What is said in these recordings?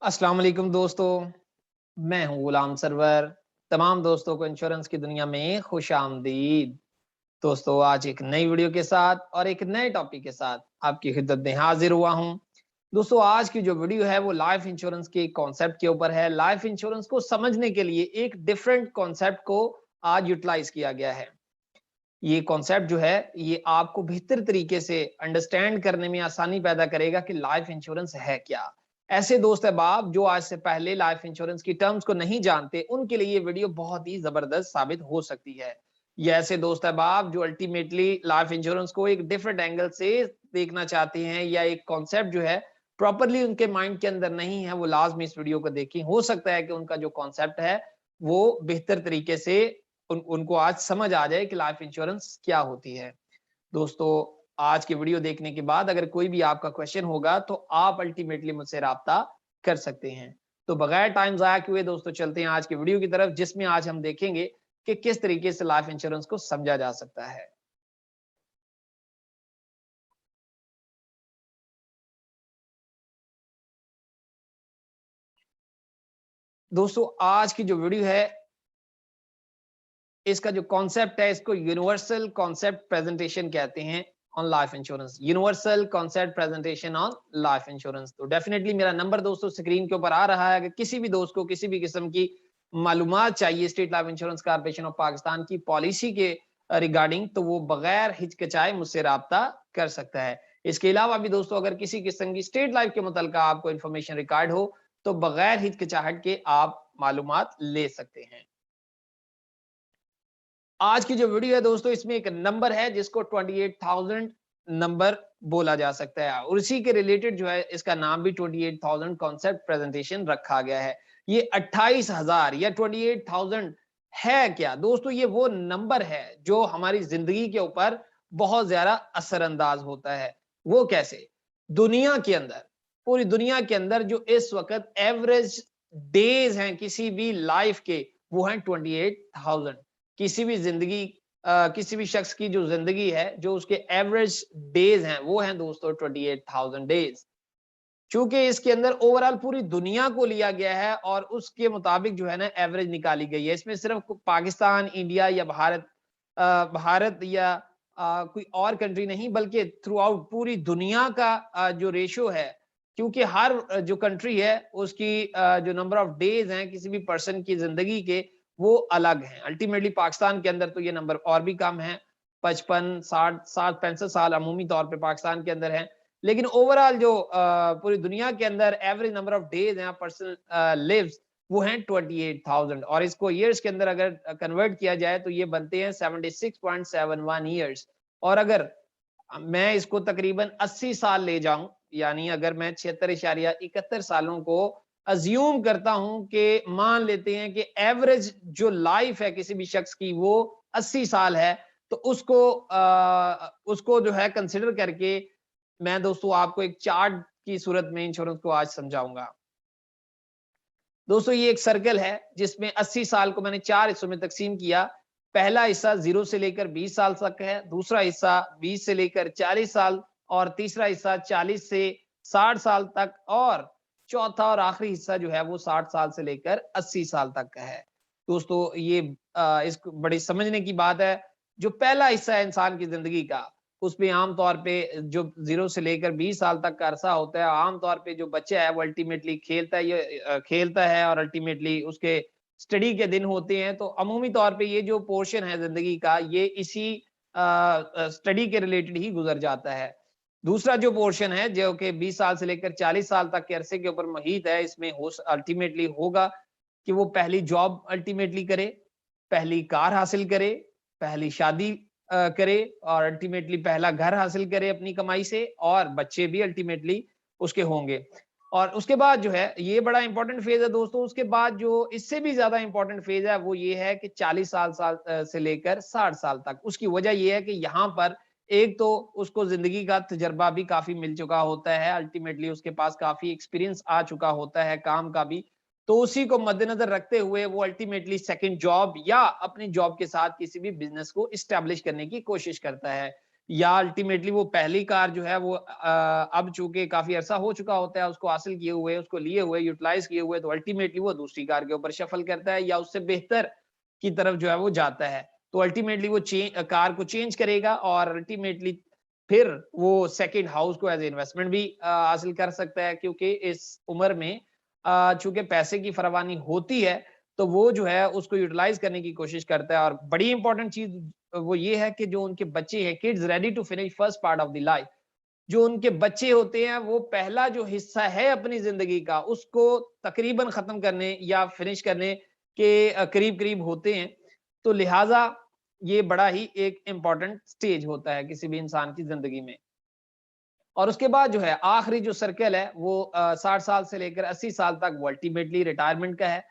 अस्सलाम वालेकुम दोस्तों, मैं हूँ गुलाम सरवर। तमाम दोस्तों को इंश्योरेंस की दुनिया में खुशामदीद। दोस्तों आज एक नई वीडियो के साथ और एक नए टॉपिक के साथ आपकी खिदमत में हाजिर हुआ हूँ। दोस्तों आज की जो वीडियो है वो लाइफ इंश्योरेंस के कॉन्सेप्ट के ऊपर है। लाइफ इंश्योरेंस को समझने के लिए एक डिफरेंट कॉन्सेप्ट को आज यूटिलाइज किया गया है। ये कॉन्सेप्ट जो है ये आपको बेहतर तरीके से अंडरस्टैंड करने में आसानी पैदा करेगा कि लाइफ इंश्योरेंस है क्या। ऐसे दोस्त अहबाब जो आज से पहले लाइफ इंश्योरेंस की टर्म्स को नहीं जानते उनके लिए ये वीडियो बहुत ही जबरदस्त साबित हो सकती है। ये ऐसे दोस्त अहबाब जो अल्टीमेटली लाइफ इंश्योरेंस को एक डिफरेंट एंगल से देखना चाहते हैं या एक कॉन्सेप्ट जो है प्रॉपरली उनके माइंड के अंदर नहीं है, वो लाजमी इस वीडियो को देखें। हो सकता है कि उनका जो कॉन्सेप्ट है वो बेहतर तरीके से उनको आज समझ आ जाए कि लाइफ इंश्योरेंस क्या होती है। दोस्तों आज की वीडियो देखने के बाद अगर कोई भी आपका क्वेश्चन होगा तो आप अल्टीमेटली मुझसे राब्ता कर सकते हैं। तो बगैर टाइम ज़ाया किए दोस्तों चलते हैं आज की वीडियो की तरफ, जिसमें आज हम देखेंगे कि किस तरीके से लाइफ इंश्योरेंस को समझा जा सकता है। दोस्तों आज की जो वीडियो है इसका जो कॉन्सेप्ट है इसको यूनिवर्सल कॉन्सेप्ट प्रेजेंटेशन कहते हैं on life insurance. Universal concept presentation on life insurance. तो डेफिनेटली मेरा नंबर दोस्तों स्क्रीन के ऊपर आ रहा है। अगर किसी भी दोस्त को किसी भी किस्म की मालूमात चाहिए state life insurance corporation of Pakistan की पॉलिसी के रिगार्डिंग, तो वो बगैर हिचकिचाए मुझसे राब्ता कर सकता है। इसके अलावा भी दोस्तों अगर किसी किस्म की स्टेट लाइफ के मुतल्लिक आपको इन्फॉर्मेशन रिकॉर्ड हो तो बगैर हिचकिचाहट के आप मालूमात ले सकते हैं। आज की जो वीडियो है दोस्तों इसमें एक नंबर है जिसको 28,000 नंबर बोला जा सकता है और उसी के रिलेटेड जो है इसका नाम भी 28,000 कॉन्सेप्ट प्रेजेंटेशन रखा गया है। ये 28,000 या 28,000 है क्या दोस्तों? ये वो नंबर है जो हमारी जिंदगी के ऊपर बहुत ज्यादा असरअंदाज होता है। वो कैसे? दुनिया के अंदर, पूरी दुनिया के अंदर जो इस वक्त एवरेज डेज हैं किसी भी लाइफ के वो हैं 28,000। किसी भी जिंदगी किसी भी शख्स की जो जिंदगी है जो उसके एवरेज डेज हैं वो हैं दोस्तों 28,000 डेज। चूंकि इसके अंदर ओवरऑल पूरी दुनिया को लिया गया है और उसके मुताबिक जो है ना एवरेज निकाली गई है। इसमें सिर्फ पाकिस्तान, इंडिया या भारत या कोई और कंट्री नहीं बल्कि थ्रू आउट पूरी दुनिया का जो रेशो है। क्योंकि हर जो कंट्री है उसकी जो नंबर ऑफ डेज हैं किसी भी पर्सन की जिंदगी के वो अलग हैं। अल्टीमेटली पाकिस्तान के अंदर तो ये नंबर और भी कम है, 55, 60, 60, 65 साल अमूमी तौर पे पाकिस्तान के अंदर है। लेकिन ओवरऑल जो पूरी दुनिया के अंदर एवरेज नंबर ऑफ डेज हैं पर्सन लिव्स वो हैं 28,000 और इसको ईयर्स के अंदर अगर कन्वर्ट किया जाए तो ये बनते हैं 76.71 ईयर्स। और अगर मैं इसको तकरीबन 80 साल ले जाऊं, यानी अगर मैं 76.71 सालों को अज्यूम करता हूं कि मान लेते हैं कि एवरेज जो लाइफ है किसी भी शख्स की वो 80 साल है, तो उसको जो है कंसिडर करके मैं दोस्तों आपको एक चार्ट की सूरत में इंश्योरेंस को आज समझाऊंगा। दोस्तों ये एक सर्कल है जिसमें 80 साल को मैंने 4 हिस्सों में तकसीम किया। पहला हिस्सा 0 से लेकर 20 साल तक है, दूसरा हिस्सा 20 से लेकर 40 साल और तीसरा हिस्सा 40 से 60 साल तक और चौथा और आखिरी हिस्सा जो है वो 60 साल से लेकर 80 साल तक का है। दोस्तों ये इसको बड़ी समझने की बात है। जो पहला हिस्सा है इंसान की जिंदगी का उसमें आम तौर पे जो 0 से लेकर 20 साल तक का अरसा होता है, आम तौर पे जो बच्चा है वो अल्टीमेटली खेलता है और अल्टीमेटली उसके स्टडी के दिन होते हैं। तो अमूमी तौर पे ये जो पोर्शन है जिंदगी का ये इसी स्टडी के रिलेटेड ही गुजर जाता है। दूसरा जो पोर्शन है जो कि 20 साल से लेकर 40 साल तक के अरसे के ऊपर मुहित है, इसमें हो अल्टीमेटली होगा कि वो पहली जॉब अल्टीमेटली करे, पहली कार हासिल करे, पहली शादी करे और अल्टीमेटली पहला घर हासिल करे अपनी कमाई से और बच्चे भी अल्टीमेटली उसके होंगे। और उसके बाद जो है ये बड़ा इंपॉर्टेंट फेज है दोस्तों। उसके बाद जो इससे भी ज्यादा इंपॉर्टेंट फेज है वो ये है कि 40 साल से लेकर 60 साल तक। उसकी वजह ये है कि यहाँ पर एक तो उसको जिंदगी का तजर्बा भी काफी मिल चुका होता है, अल्टीमेटली उसके पास काफी एक्सपीरियंस आ चुका होता है काम का भी। तो उसी को मद्देनजर रखते हुए वो अल्टीमेटली सेकंड जॉब या अपनी जॉब के साथ किसी भी बिजनेस को इस्टेब्लिश करने की कोशिश करता है। या अल्टीमेटली वो पहली कार जो है वो अब चूंकि काफी अरसा हो चुका होता है उसको हासिल किए हुए, उसको लिए हुए, यूटिलाइज किए हुए, तो अल्टीमेटली वो दूसरी कार के ऊपर शफल करता है या उससे बेहतर की तरफ जो है वो जाता है। तो अल्टीमेटली वो कार को चेंज करेगा और अल्टीमेटली फिर वो सेकंड हाउस को एज इन्वेस्टमेंट भी हासिल कर सकता है, क्योंकि इस उम्र में चूंकि पैसे की फरावानी होती है तो वो जो है उसको यूटिलाइज करने की कोशिश करता है। और बड़ी इंपॉर्टेंट चीज वो ये है कि जो उनके बच्चे हैं, kids ready to finish first part of the life, जो उनके बच्चे होते हैं वो पहला जो हिस्सा है अपनी जिंदगी का उसको तकरीबन खत्म करने या फिनिश करने के करीब करीब होते हैं। तो लिहाजा ये बड़ा ही एक इम्पॉर्टेंट स्टेज होता है किसी भी इंसान की जिंदगी में। और उसके बाद जो है आखिरी जो सर्कल है वो 60 साल से लेकर 80 साल तक वो अल्टीमेटली रिटायरमेंट का है।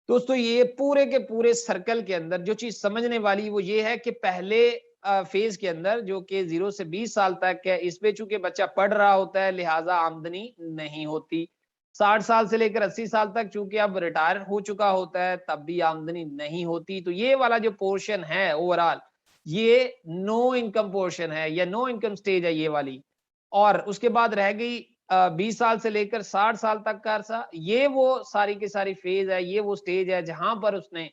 दोस्तों ये पूरे के पूरे सर्कल के अंदर जो चीज समझने वाली वो ये है कि पहले फेज के अंदर जो कि 0 से 20 साल तक है, इसमें चूंकि बच्चा पढ़ रहा होता है लिहाजा आमदनी नहीं होती। 60 साल से लेकर 80 साल तक चूंकि अब रिटायर हो चुका होता है तब भी आमदनी नहीं होती। तो ये वाला जो पोर्शन है ओवरऑल ये नो इनकम पोर्शन है या नो इनकम स्टेज है ये वाली। और उसके बाद रह गई 20 साल से लेकर 60 साल तक का अरसा, ये वो सारी की सारी फेज है, ये वो स्टेज है जहां पर उसने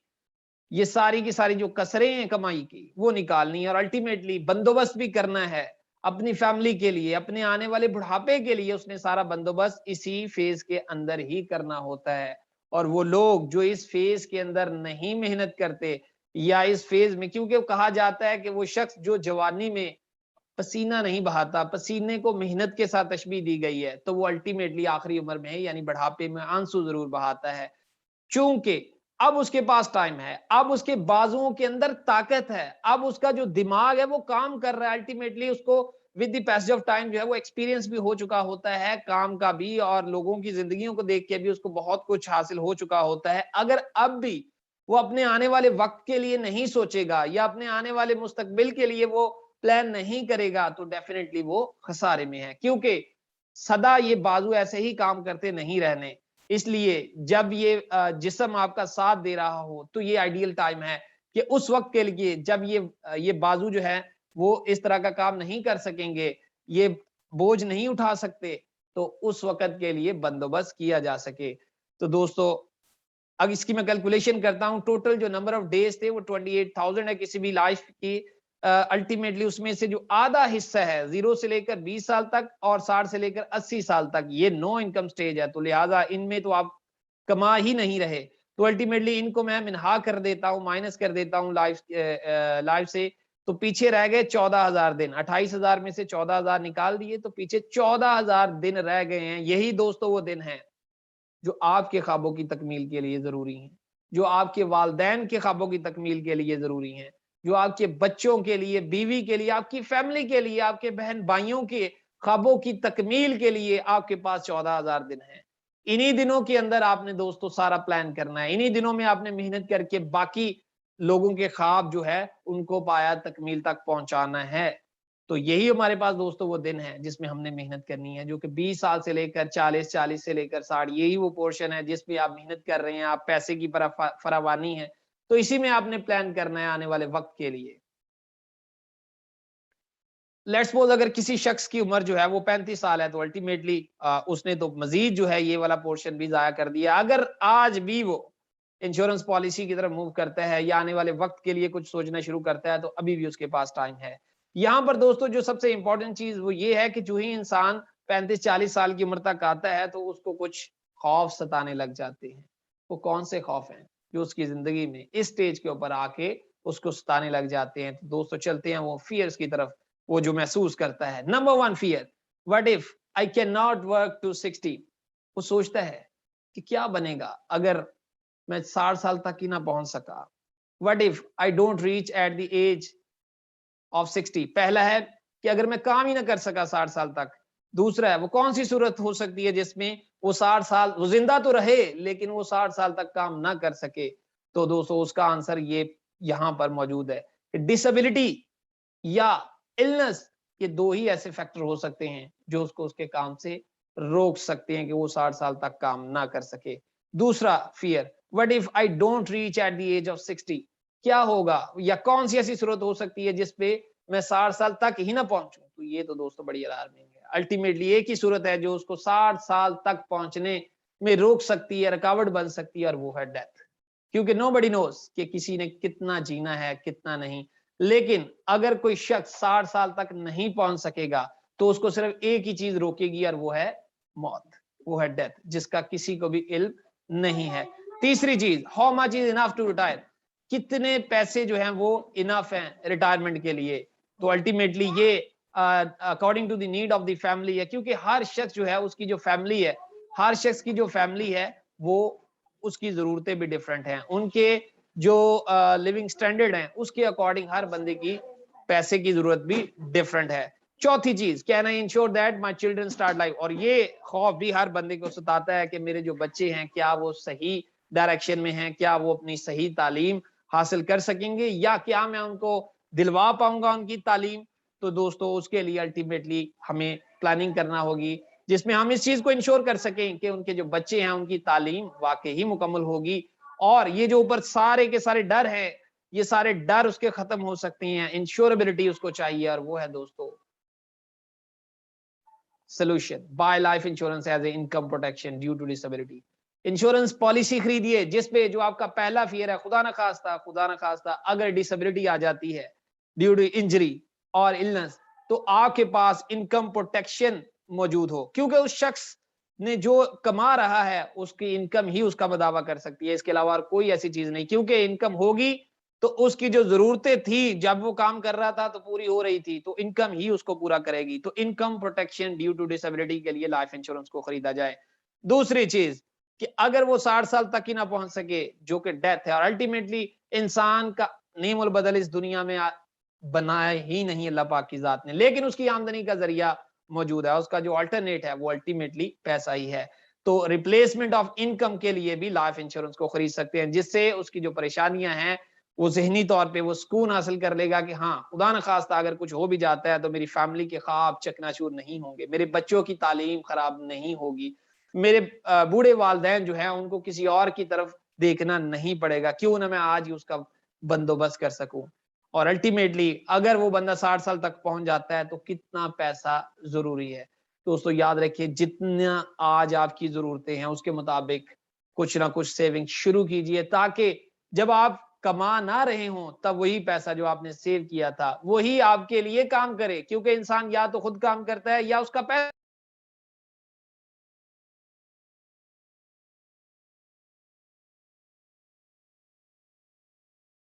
ये सारी की सारी जो कसरें हैं कमाई की वो निकालनी है और अल्टीमेटली बंदोबस्त भी करना है अपनी फैमिली के लिए, अपने आने वाले बुढ़ापे के लिए उसने सारा बंदोबस्त इसी फेज के अंदर ही करना होता है। और वो लोग जो इस फेज के अंदर नहीं मेहनत करते या इस फेज में, क्योंकि कहा जाता है कि वो शख्स जो जवानी में पसीना नहीं बहाता, पसीने को मेहनत के साथ तशबीह दी गई है, तो वो अल्टीमेटली आखिरी उम्र में यानी बुढ़ापे में आंसू जरूर बहाता है। चूंकि अब उसके पास टाइम है, अब उसके बाजुओं के अंदर ताकत है, अब उसका जो दिमाग है वो काम कर रहा है। अल्टीमेटली उसको with the passage of time जो है वो एक्सपीरियंस भी हो चुका होता है काम का भी, और लोगों की जिंदगियों को देख के भी उसको बहुत कुछ हासिल हो चुका होता है। अगर अब भी वो अपने आने वाले वक्त के लिए नहीं सोचेगा या अपने आने वाले मुस्तकबिल के लिए वो प्लान नहीं करेगा तो डेफिनेटली वो खसारे में है, क्योंकि सदा ये बाजू ऐसे ही काम करते नहीं रहने। इसलिए जब ये जिस्म आपका साथ दे रहा हो तो ये आइडियल टाइम है कि उस वक्त के लिए जब ये बाजू जो है वो इस तरह का काम नहीं कर सकेंगे, ये बोझ नहीं उठा सकते, तो उस वक्त के लिए बंदोबस्त किया जा सके। तो दोस्तों अब इसकी मैं कैलकुलेशन करता हूं, टोटल जो नंबर ऑफ डेज थे वो 28,000 है किसी भी लाइफ की। अल्टीमेटली उसमें से जो आधा हिस्सा है 0 से लेकर 20 साल तक और 60 से लेकर 80 साल तक ये नो इनकम स्टेज है, तो लिहाजा इनमें तो आप कमा ही नहीं रहे। तो अल्टीमेटली इनको मैं मिनहा कर देता हूँ, माइनस कर देता हूँ लाइफ से, तो पीछे रह गए 14,000 दिन। 28,000 में से 14,000 निकाल दिए तो पीछे 14,000 दिन रह गए हैं। यही दोस्तों वो दिन है जो आपके ख्वाबों की तकमील के लिए ज़रूरी हैं, जो आपके वालिदैन के ख्वाबों की तकमील के लिए ज़रूरी हैं, जो आपके बच्चों के लिए, बीवी के लिए, आपकी फैमिली के लिए, आपके बहन-भाइयों के ख्वाबों की तकमील के लिए आपके पास 14,000 दिन हैं। इन्हीं दिनों के अंदर आपने दोस्तों सारा प्लान करना है, इन्हीं दिनों में आपने मेहनत करके बाकी लोगों के ख्वाब जो है उनको पाया तकमील तक पहुँचाना है। तो यही हमारे पास दोस्तों वो दिन है जिसमें हमने मेहनत करनी है, जो कि 20 साल से लेकर 40, 40 से लेकर 60, यही वो पोर्शन है जिसमें आप मेहनत कर रहे हैं, आप पैसे की फरावानी है, तो इसी में आपने प्लान करना है आने वाले वक्त के लिए। लेट्स सपोज अगर किसी शख्स की उम्र जो है वो 35 साल है तो अल्टीमेटली उसने तो मजीद जो है ये वाला पोर्शन भी जाया कर दिया। अगर आज भी वो इंश्योरेंस पॉलिसी की तरफ मूव करता है या आने वाले वक्त के लिए कुछ सोचना शुरू करता है तो अभी भी उसके पास टाइम है। यहाँ पर दोस्तों जो सबसे इंपॉर्टेंट चीज वो ये है कि जो ही इंसान 35-40 साल की उम्र तक आता है तो उसको कुछ खौफ सताने लग जाते हैं। वो कौन से खौफ हैं जो उसकी जिंदगी में इस स्टेज के ऊपर आके उसको सताने लग जाते हैं? तो दोस्तों चलते हैं वो फियर्स की तरफ, वो जो महसूस करता है। Number 1 fear, what if I can not work to 60। वो सोचता है कि क्या बनेगा अगर मैं 60 साल तक ही ना पहुंच सका। What if I don't reach at the age of 60। पहला है कि अगर मैं काम ही ना कर सका 60 साल तक। दूसरा है वो कौन सी सूरत हो सकती है जिसमें वो 60 साल वो जिंदा तो रहे लेकिन वो 60 साल तक काम ना कर सके। तो दोस्तों उसका आंसर ये यहां पर मौजूद है कि डिसेबिलिटी या इलनेस, ये दो ही ऐसे फैक्टर हो सकते हैं जो उसको उसके काम से रोक सकते हैं कि वो 60 साल तक काम ना कर सके। दूसरा fear, what if I don't reach at the age of 60। क्या होगा या कौन सी ऐसी सूरत हो सकती है जिसपे मैं 60 साल तक ही ना पहुंचूं, तो ये तो दोस्तों बड़ी अलार्मिंग है। अल्टीमेटली एक ही सूरत है जो उसको 60 साल तक पहुंचने में रोक सकती है, रुकावट बन सकती है, और वो है डेथ। क्योंकि नोबडी नोस कि किसी ने कितना जीना है कितना नहीं। लेकिन अगर कोई शख्स 60 साल तक नहीं पहुंच सकेगा तो उसको सिर्फ एक ही चीज रोकेगी, और वो है मौत, वो है डेथ, जिसका किसी को भी इल्म नहीं है। तीसरी चीज, how much is enough to retire, कितने पैसे जो हैं वो इनफ हैं रिटायरमेंट के लिए। तो अल्टीमेटली ये according to the need of the family है, क्योंकि हर शख्स जो है उसकी जो फैमिली है, हर शख्स की जो फैमिली है वो उसकी जरूरतें भी डिफरेंट हैं, उनके जो लिविंग स्टैंडर्ड हैं उसके अकॉर्डिंग हर बंदे की पैसे की जरूरत भी डिफरेंट है। चौथी चीज, can I ensure that my children start life, और ये खौफ भी हर बंदे को सताता है कि मेरे जो बच्चे हैं क्या वो सही डायरेक्शन में हैं, क्या वो अपनी सही तालीम हासिल कर सकेंगे, या क्या मैं उनको दिलवा पाऊंगा उनकी तालीम। तो दोस्तों उसके लिए अल्टीमेटली हमें प्लानिंग करना होगी, जिसमें हम इस चीज को इंश्योर कर सकें कि उनके जो बच्चे हैं उनकी तालीम वाकई ही मुकम्मल होगी, और ये जो ऊपर सारे के सारे डर हैं, ये सारे डर उसके खत्म हो सकती हैं। इंश्योरेबिलिटी उसको चाहिए, और वो है दोस्तों solution, buy life insurance as a income protection due to disability. Insurance policy खरीदिए जिसपे जो आपका पहला फियर है, खुदा ना खास्ता अगर डिसेबिलिटी आ जाती है ड्यू टू इंजरी और इलनेस, तो आपके पास इनकम प्रोटेक्शन मौजूद हो, क्योंकि उस शख्स ने जो कमा रहा है उसकी इनकम ही उसका बदावा कर सकती है, इसके अलावा कोई ऐसी चीज नहीं। क्योंकि इनकम होगी तो उसकी जो जरूरतें थी जब वो काम कर रहा था तो पूरी हो रही थी, तो इनकम ही उसको पूरा करेगी। तो income protection due to disability के लिए लाइफ इंश्योरेंस को खरीदा जाए। दूसरी चीज कि अगर वो 60 साल तक ही ना पहुंच सके, जो कि डेथ है, और अल्टीमेटली इंसान का नेम और बदल इस दुनिया में बनाया ही नहीं अल्लाह पाक की जात ने, लेकिन उसकी आमदनी का जरिया मौजूद है, उसका जो अल्टरनेट है वो अल्टीमेटली पैसा ही है। तो रिप्लेसमेंट ऑफ इनकम के लिए भी लाइफ इंश्योरेंस को खरीद सकते हैं, जिससे उसकी जो परेशानियां हैं वो ज़हनी तौर पे वो सुकून हासिल कर लेगा कि हाँ, खुदा न खास्ता अगर कुछ हो भी जाता है तो मेरी फैमिली के ख्वाब चकनाचूर नहीं होंगे, मेरे बच्चों की तालीम खराब नहीं होगी, मेरे बूढ़े वालिदैन जो हैं उनको किसी और की तरफ देखना नहीं पड़ेगा, क्यों ना मैं आज ही उसका बंदोबस्त कर सकूं। और अल्टीमेटली अगर वो बंदा 60 साल तक पहुंच जाता है तो कितना पैसा जरूरी है। दोस्तों याद रखिए, जितना आज आपकी जरूरतें हैं उसके मुताबिक कुछ ना कुछ सेविंग शुरू कीजिए, ताकि जब आप कमा ना रहे हों तब वही पैसा जो आपने सेव किया था वही आपके लिए काम करे, क्योंकि इंसान या तो खुद काम करता है या उसका पैसा